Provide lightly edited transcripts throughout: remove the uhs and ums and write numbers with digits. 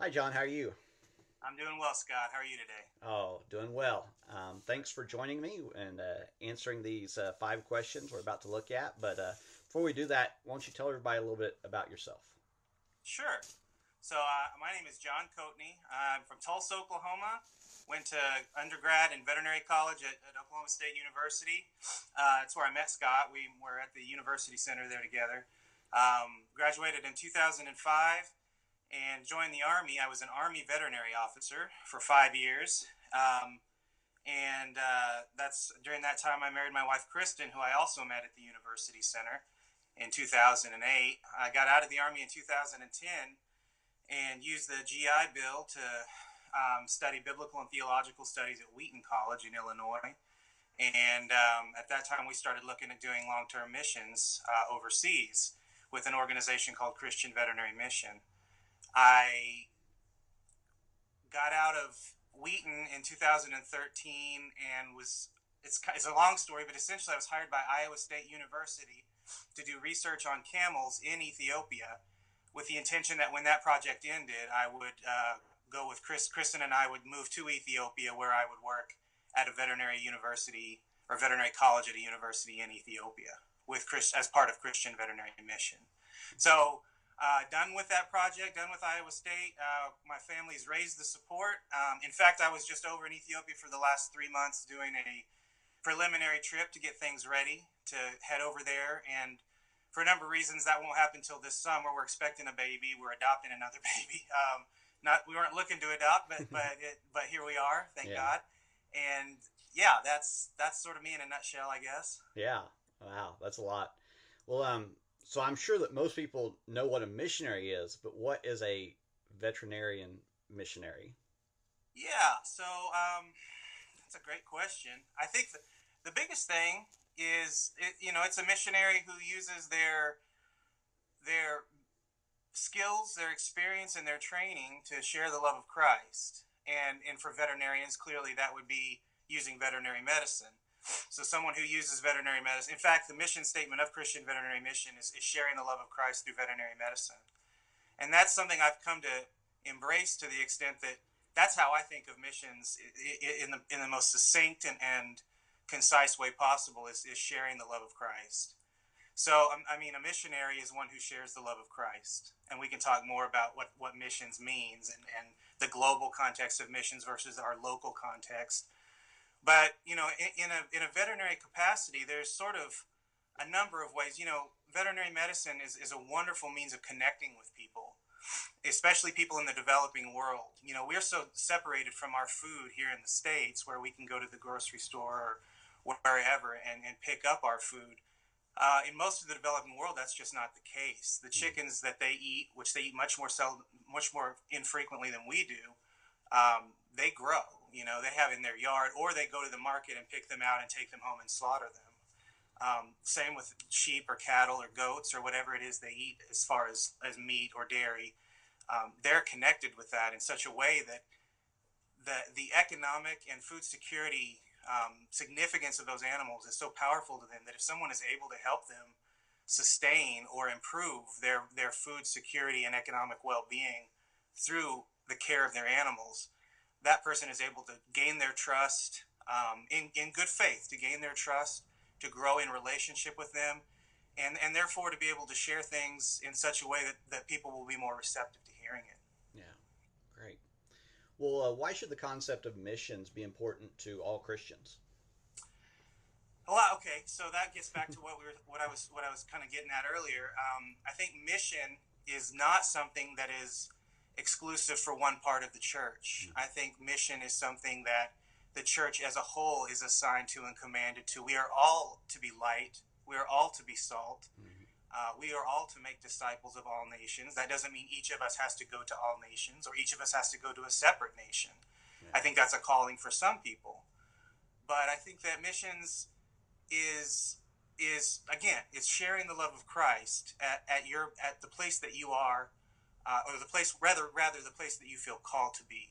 Hi, John. How are you? I'm doing well, Scott. How are you today? Oh, doing well. Thanks for joining me and answering these five questions we're about to look at. But before we do that, why don't you tell everybody a little bit about yourself? Sure. My name is John Coatney. I'm from Tulsa, Oklahoma. Went to undergrad in veterinary college at Oklahoma State University. That's where I met Scott. We were at the University Center there together. Graduated in 2005 and joined the Army. I was an Army veterinary officer for 5 years. That's during that time I married my wife Kristen, who I also met at the University Center in 2008. I got out of the Army in 2010 and used the GI Bill to study biblical and theological studies at Wheaton College in Illinois. And at that time, we started looking at doing long term missions overseas with an organization called Christian Veterinary Mission. I got out of Wheaton in 2013 and it's a long story, but essentially I was hired by Iowa State University to do research on camels in Ethiopia with the intention that when that project ended, I would go with Kristen and I would move to Ethiopia where I would work at a veterinary university or veterinary college at a university in Ethiopia with as part of Christian Veterinary Mission. So done with that project, done with Iowa State. My family's raised the support. In fact, I was just over in Ethiopia for the last 3 months doing a preliminary trip to get things ready to head over there. And for a number of reasons, that won't happen until this summer. We're expecting a baby. We're adopting another baby. Not we weren't looking to adopt, but here we are. Thank Yeah. God. And yeah, that's sort of me in a nutshell, I guess. Yeah. Wow, that's a lot. So I'm sure that most people know what a missionary is, but what is a veterinarian missionary? Yeah. That's a great question. I think the biggest thing is it's a missionary who uses their skills, their experience, and their training to share the love of Christ. And for veterinarians, clearly that would be using veterinary medicine. So someone who uses veterinary medicine. In fact, the mission statement of Christian Veterinary Mission is sharing the love of Christ through veterinary medicine. And that's something I've come to embrace to the extent that that's how I think of missions in the most succinct and concise way possible is sharing the love of Christ. So, I mean, a missionary is one who shares the love of Christ. And we can talk more about what missions means and the global context of missions versus our local context. But, in a veterinary capacity, there's sort of a number of ways. Veterinary medicine is a wonderful means of connecting with people, especially people in the developing world. We're so separated from our food here in the States where we can go to the grocery store or wherever and pick up our food. In most of the developing world, that's just not the case. The chickens that they eat, which they eat much more infrequently than we do, they grow. They have in their yard, or they go to the market and pick them out and take them home and slaughter them. Same with sheep or cattle or goats or whatever it is they eat as far as meat or dairy. They're connected with that in such a way that the economic and food security significance of those animals is so powerful to them that if someone is able to help them sustain or improve their food security and economic well-being through the care of their animals, that person is able to gain their trust in good faith, to gain their trust, to grow in relationship with them, and therefore to be able to share things in such a way that people will be more receptive to hearing it. Yeah, great. Why should the concept of missions be important to all Christians? Well, okay, so that gets back to what I was kind of getting at earlier. I think mission is not something that is exclusive for one part of the church. I think mission is something that the church as a whole is assigned to and commanded to. We are all to be light. We are all to be salt. Mm-hmm. We are all to make disciples of all nations. That doesn't mean each of us has to go to all nations or each of us has to go to a separate nation. Yeah. I think that's a calling for some people. But I think that missions is again, it's sharing the love of Christ at the place that you are, or the place rather the place that you feel called to be.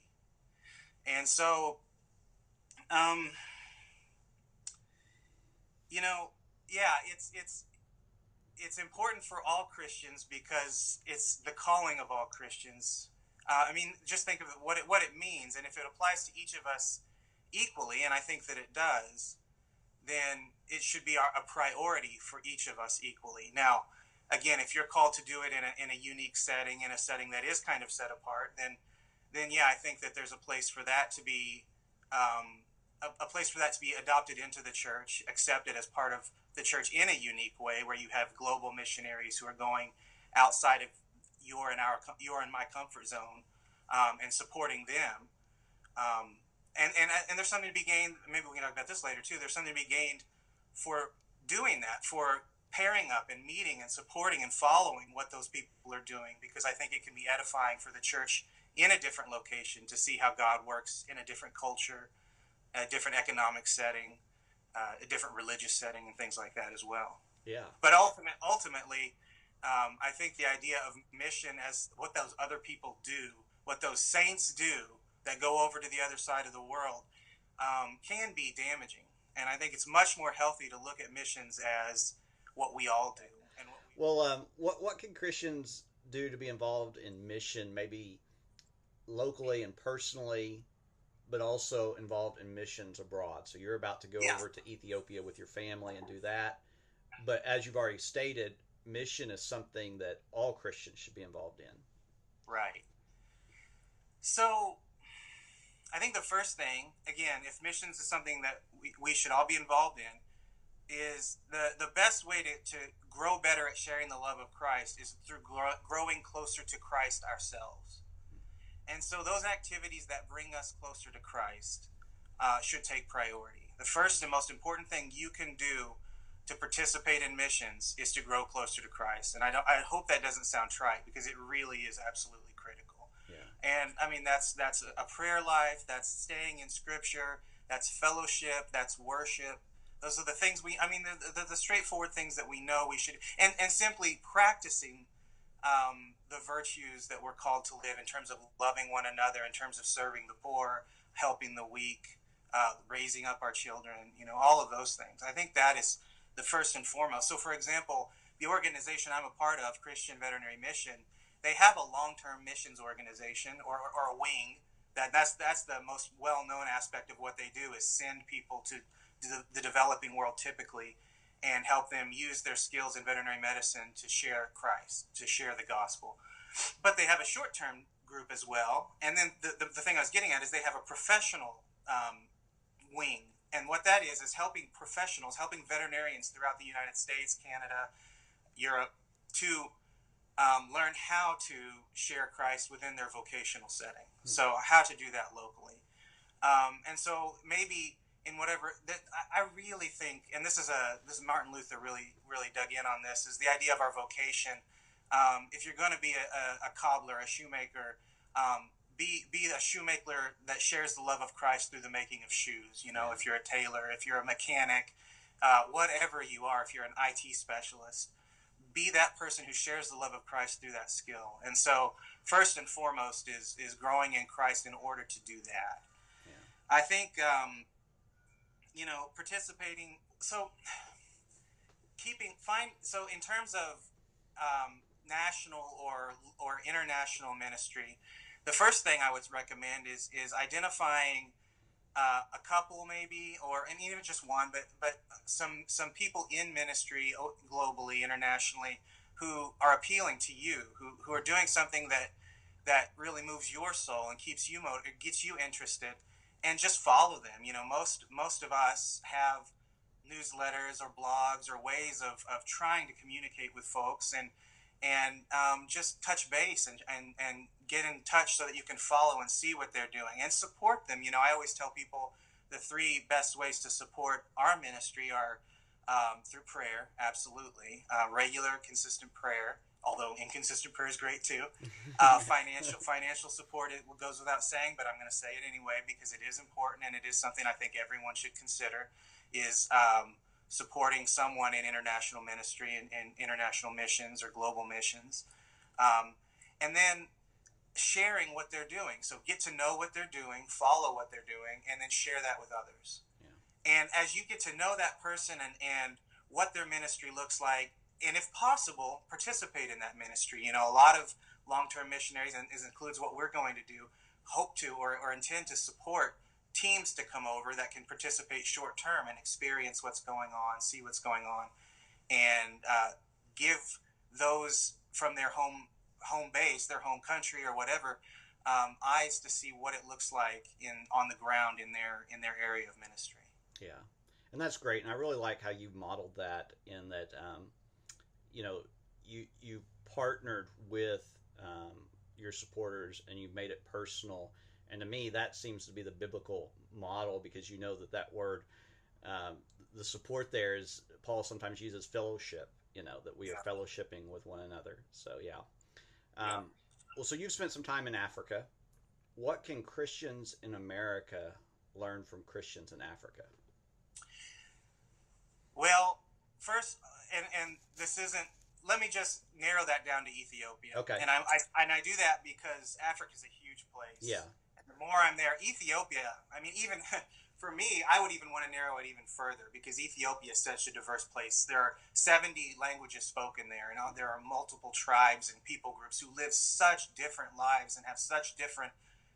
And so, um, yeah, it's important for all Christians because it's the calling of all Christians. I mean, just think of what it means, and if it applies to each of us equally, and I think that it does, then it should be a priority for each of us equally. Now, again, if you're called to do it in a unique setting, in a setting that is kind of set apart, then yeah, I think that there's a place for that to be a place for that to be adopted into the church, accepted as part of the church in a unique way, where you have global missionaries who are going outside of your and my comfort zone, and supporting them. Um, and there's something to be gained. Maybe we can talk about this later too. There's something to be gained for doing that, for pairing up and meeting and supporting and following what those people are doing, because I think it can be edifying for the church in a different location to see how God works in a different culture, a different economic setting, a different religious setting, and things like that as well. Yeah. But ultimately, I think the idea of mission as what those other people do, what those saints do that go over to the other side of the world, can be damaging. And I think it's much more healthy to look at missions as what we all do. And Well, what can Christians do to be involved in mission, maybe locally and personally, but also involved in missions abroad? So you're about to go yeah, over to Ethiopia with your family and do that. But as you've already stated, mission is something that all Christians should be involved in. right. So I think the first thing, again, if missions is something that we should all be involved in, is the best way to grow better at sharing the love of Christ is through growing closer to Christ ourselves. And so those activities that bring us closer to Christ should take priority. The first and most important thing you can do to participate in missions is to grow closer to Christ. And I hope that doesn't sound trite, because it really is absolutely critical. Yeah. And I mean, that's a prayer life, that's staying in Scripture, that's fellowship, that's worship. Those are the things the straightforward things that we know we should, and simply practicing the virtues that we're called to live in terms of loving one another, in terms of serving the poor, helping the weak, raising up our children, all of those things. I think that is the first and foremost. So, for example, the organization I'm a part of, Christian Veterinary Mission, they have a long-term missions organization, or a wing. That's the most well-known aspect of what they do, is send people to the developing world typically, and help them use their skills in veterinary medicine to share Christ, to share the gospel. But they have a short-term group as well. And then the thing I was getting at is they have a professional wing. And what that is helping professionals, helping veterinarians throughout the United States, Canada, Europe, to learn how to share Christ within their vocational setting. So how to do that locally. And so maybe in whatever that I really think, and this is Martin Luther really dug in on this, is the idea of our vocation. If you're going to be a cobbler, a shoemaker, be a shoemaker that shares the love of Christ through the making of shoes. If you're a tailor, if you're a mechanic, whatever you are, if you're an IT specialist, be that person who shares the love of Christ through that skill. And so first and foremost is growing in Christ in order to do that. Yeah. I think participating. So in terms of national or international ministry, the first thing I would recommend is identifying a couple, maybe, and even just one, but some people in ministry globally, internationally, who are appealing to you, who are doing something that really moves your soul and keeps you gets you interested, and just follow them. Most of us have newsletters or blogs or ways of trying to communicate with folks, and just touch base and get in touch so that you can follow and see what they're doing and support them. I always tell people the three best ways to support our ministry are through prayer, absolutely, regular, consistent prayer. Although inconsistent prayer is great too. Financial support, it goes without saying, but I'm going to say it anyway because it is important, and it is something I think everyone should consider, is supporting someone in international ministry and international missions or global missions. And then sharing what they're doing. So get to know what they're doing, follow what they're doing, and then share that with others. Yeah. And as you get to know that person and what their ministry looks like, and if possible, participate in that ministry. A lot of long-term missionaries, and includes what we're going to do, hope to or intend to support teams to come over that can participate short-term and experience what's going on, see what's going on, and give those from their home base, their home country or whatever, eyes to see what it looks like on the ground in their area of ministry. Yeah, and that's great. And I really like how you modeled that in that, you know, you partnered with your supporters and you made it personal. And to me, that seems to be the biblical model because you know that word, um, the support there is Paul sometimes uses fellowship. You know that we are fellowshipping with one another. So yeah. Yeah. Well, so you've spent some time in Africa. What can Christians in America learn from Christians in Africa? Well, first, and this isn't. Let me just narrow that down to Ethiopia. Okay. And I do that because Africa is a huge place. Yeah. And the more I'm there, Ethiopia. I mean, even for me, I would even want to narrow it even further because Ethiopia is such a diverse place. There are 70 languages spoken there, and there are multiple tribes and people groups who live such different lives and have such different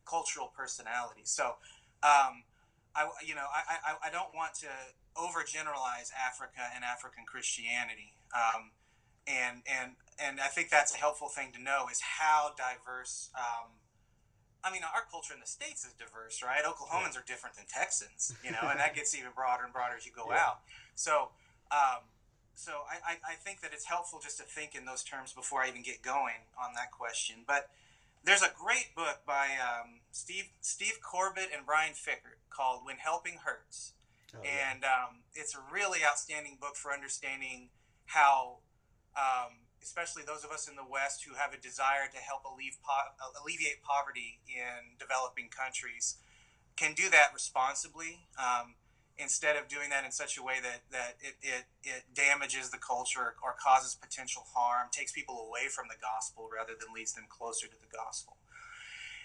cultural personalities. So, I don't want to overgeneralize Africa and African Christianity. And I think that's a helpful thing to know is how diverse. I mean, our culture in the States is diverse, right? Oklahomans are different than Texans, and that gets even broader and broader as you go out. So, I think that it's helpful just to think in those terms before I even get going on that question. But there's a great book by Steve Corbett and Brian Fickert called "When Helping Hurts," and it's a really outstanding book for understanding how, especially those of us in the West who have a desire to help alleviate poverty in developing countries, can do that responsibly instead of doing that in such a way that it damages the culture or causes potential harm, takes people away from the gospel rather than leads them closer to the gospel.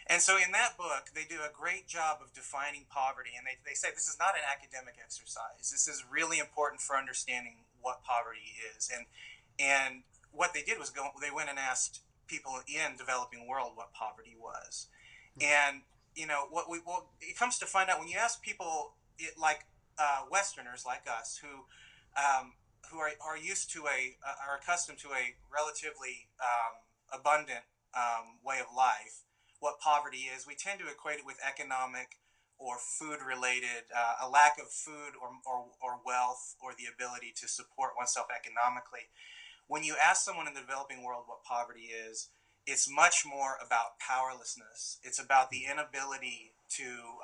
And so in that book, they do a great job of defining poverty, and they say this is not an academic exercise. This is really important for understanding what poverty is. And what they did was they went and asked people in developing world what poverty was. And, it comes to find out when you ask people like Westerners like us who are used to are accustomed to a relatively abundant way of life, what poverty is, we tend to equate it with economic or food related, a lack of food or wealth or the ability to support oneself economically. When you ask someone in the developing world what poverty is, it's much more about powerlessness. It's about the inability to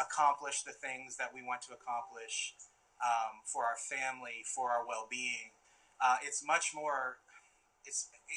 accomplish the things that we want to accomplish for our family, for our well-being. It's much more.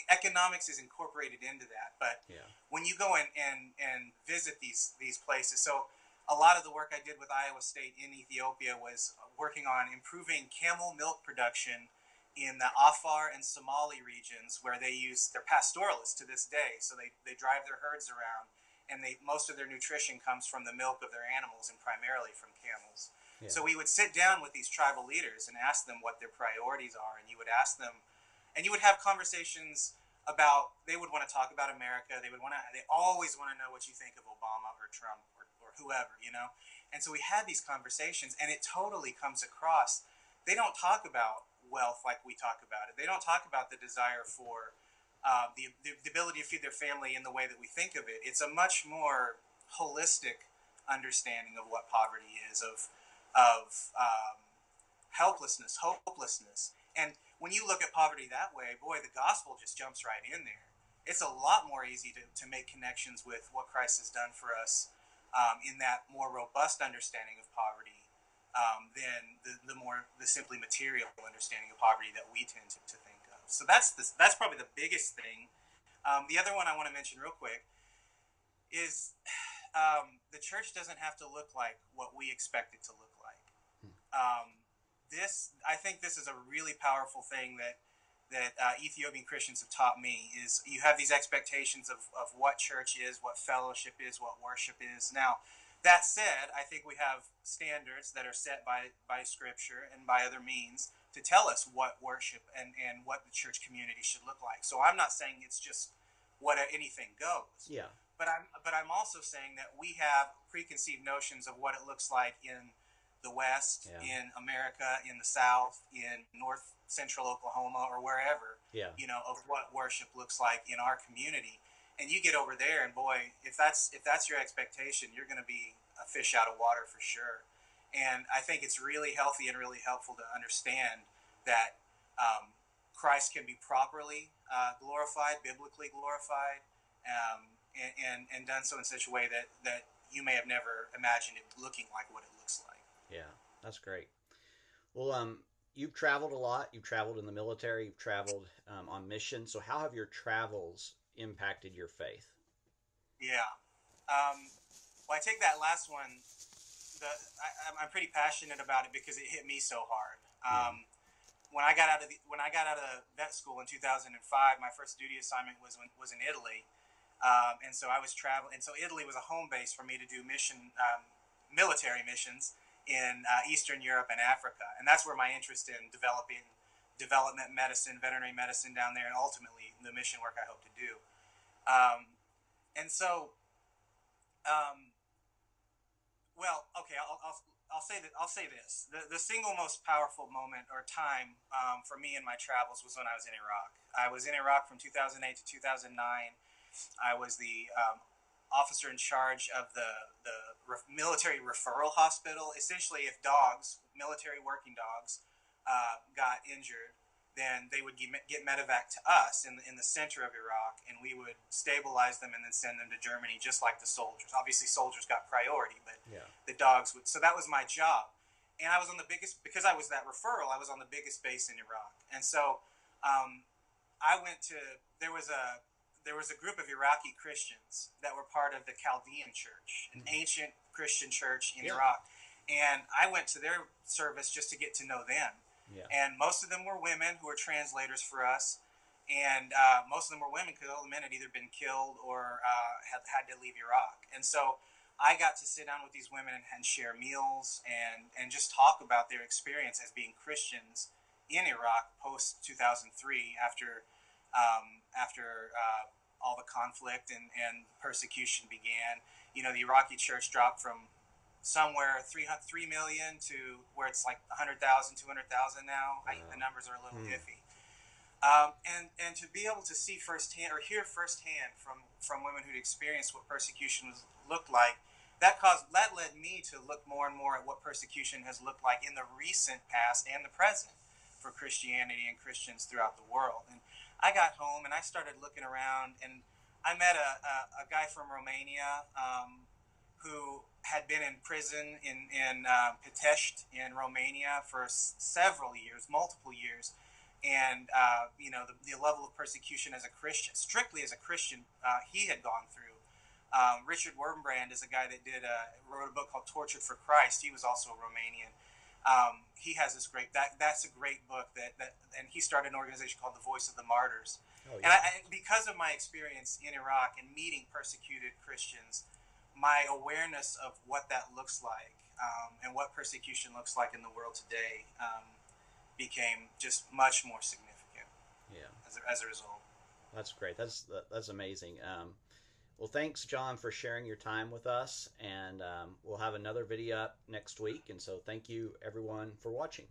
Economics is incorporated into that, but when you go and visit these places, so a lot of the work I did with Iowa State in Ethiopia was working on improving camel milk production in the Afar and Somali regions where they're pastoralists to this day. So they drive their herds around, and most of their nutrition comes from the milk of their animals and primarily from camels. Yeah. So we would sit down with these tribal leaders and ask them what their priorities are, and you would ask them, and you would have conversations about, they would want to talk about America. They always want to know what you think of Obama or Trump or whoever, And so we had these conversations, and it totally comes across. They don't talk about wealth like we talk about it. They don't talk about the desire for the ability to feed their family in the way that we think of it. It's a much more holistic understanding of what poverty is, of helplessness, hopelessness. And when you look at poverty that way, boy, the gospel just jumps right in there. It's a lot more easy to make connections with what Christ has done for us in that more robust understanding of poverty than the simply material understanding of poverty that we tend to think of. So that's probably the biggest thing. The other one I want to mention real quick is the church doesn't have to look like what we expect it to look like. I think this is a really powerful thing that Ethiopian Christians have taught me is you have these expectations of what church is, what fellowship is, what worship is. Now, that said, I think we have standards that are set by Scripture and by other means to tell us what worship and what the church community should look like. So I'm not saying it's just what anything goes. Yeah. But I'm also saying that we have preconceived notions of what it looks like in the West, Yeah. in America, in the South, in North Central Oklahoma, or wherever, Yeah. of what worship looks like in our community. And you get over there, and boy, if that's your expectation, you're going to be a fish out of water for sure. And I think it's really healthy and really helpful to understand that Christ can be properly glorified, biblically glorified, and done so in such a way that you may have never imagined it looking like what it looks like. Yeah, that's great. Well, you've traveled a lot. You've traveled in the military. You've traveled on mission. So, how have your travels impacted your faith? Yeah. Well, I take that last one. I'm pretty passionate about it because it hit me so hard. Yeah. When I got out of vet school in 2005, my first duty assignment was in Italy, and so I was traveling. And so Italy was a home base for me to do military missions in Eastern Europe and Africa, and that's where my interest in development medicine, veterinary medicine down there, and ultimately the mission work I hope to do. And so, well, okay, I'll say that I'll say this: the single most powerful moment or time for me in my travels was when I was in Iraq. I was in Iraq from 2008 to 2009. I was the officer in charge of the military referral hospital. Essentially, if military working dogs, got injured, then they would get medevac to us in the center of Iraq, and we would stabilize them and then send them to Germany, just like the soldiers. Obviously, soldiers got priority, but Yeah. the dogs would. So that was my job, and I was on the biggest, because I was that referral. I was on the biggest base in Iraq, and so I went to. There was a group of Iraqi Christians that were part of the Chaldean Church, an ancient Christian church in Yeah. Iraq, and I went to their service just to get to know them. Yeah. And most of them were women who were translators for us, and most of them were women because all the men had either been killed or had to leave Iraq. And so I got to sit down with these women and share meals and just talk about their experience as being Christians in Iraq post 2003, after all the conflict and persecution began. The Iraqi church dropped from somewhere 3 million to where it's like 100,000, 200,000 now. Wow. The numbers are a little iffy. And to be able to see firsthand or hear firsthand from women who'd experienced what persecution looked like, that led me to look more and more at what persecution has looked like in the recent past and the present for Christianity and Christians throughout the world. And I got home and I started looking around, and I met a guy from Romania who had been in prison in Pitești in Romania for several years, multiple years, and the level of persecution as a Christian, strictly as a Christian, he had gone through. Richard Wurmbrand is a guy that wrote a book called Tortured for Christ. He was also a Romanian. He has this that's a great book and he started an organization called The Voice of the Martyrs. Oh, yeah. And because of my experience in Iraq and meeting persecuted Christians, my awareness of what that looks like and what persecution looks like in the world today became just much more significant. Yeah. As a result. That's great. That's amazing. Well, thanks, John, for sharing your time with us, and we'll have another video up next week. And so, thank you, everyone, for watching.